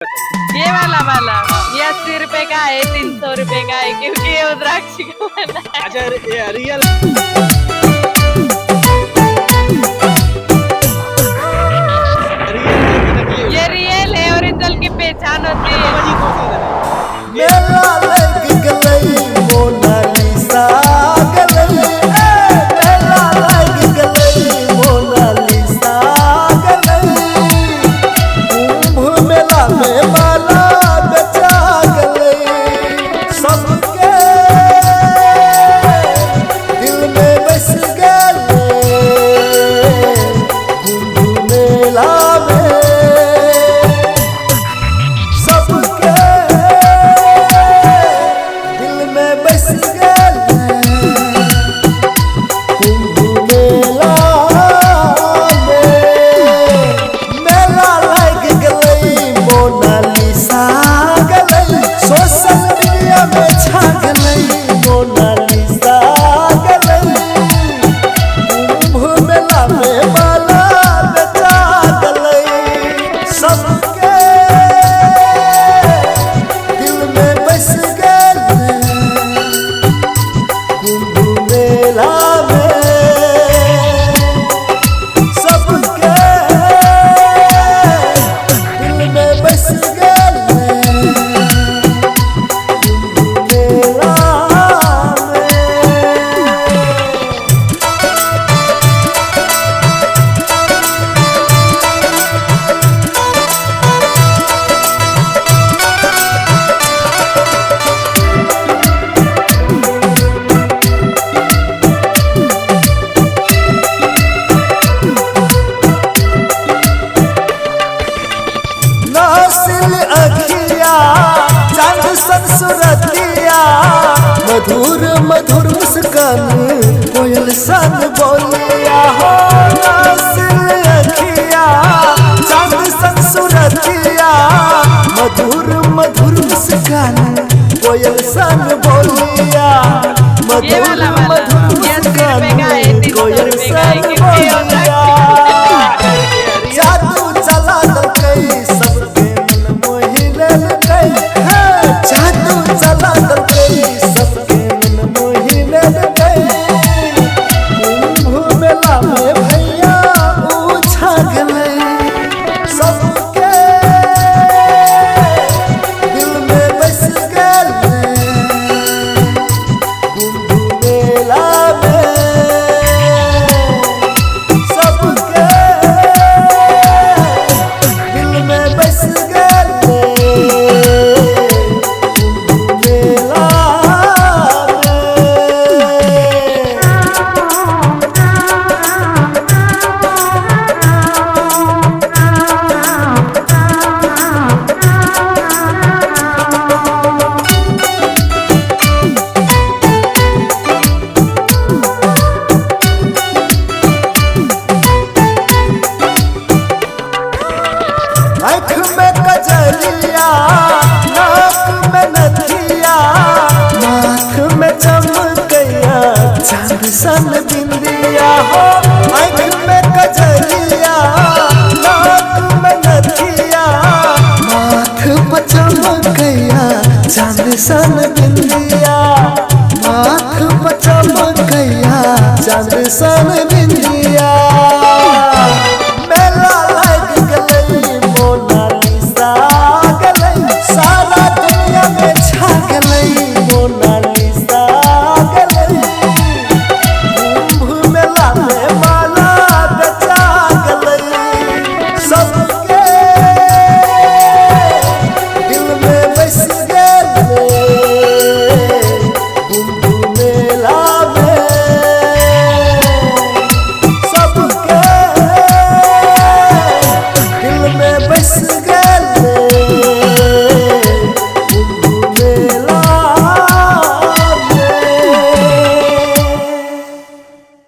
ये वाला ये 80 रुपए का है, 300 रुपए का है, क्योंकि ये रुद्राक्ष का बना है। अच्छा रियल ये रियल है, ओरिजिनल की पहचान होती है। मेला लग गलई मोनालिसा गलई, मेला लग गलई मोनालिसा गलई, कुंभ मेला में माला बेचा गलई, सबके दिल में बस गए कुंभ मेला में। मधुर मधुर मुस्कान कोयल सन बोलिया हो, नासिल अखिया चांद सन सुरतिया, मधुर मधुर मुस्कान कोयल सन बोलिया, मधुर मधुर मुस्कान कोयल सन बोलिया। जादू चला गई सबके मन मोहि लेल गई, जादू चला गई सबके मन मोहि लेल गई, कुंभ मेला में भैया उछा गए, सबके दिल में बस गए कुंभ मेला में, सबके दिल में बस गए कुंभ मेला आँख में कजलिया, नाक में नथिया, आँख में चमकैया चांद सन बिंदिया हो, आँख में कजलिया, नाक में नथिया, आँख में चमकैया चांद सन बिंदिया, आँख में चमकैया चांद सन बिंदिया। मेला लग गलई मोनालिसा गलई, सारा दुनिया में छा गलई मोनालिसा गलई, कुंभ मेला में माला बेचा गलई, सबके दिल में बस गए कुंभ मेला में, सबके दिल में बस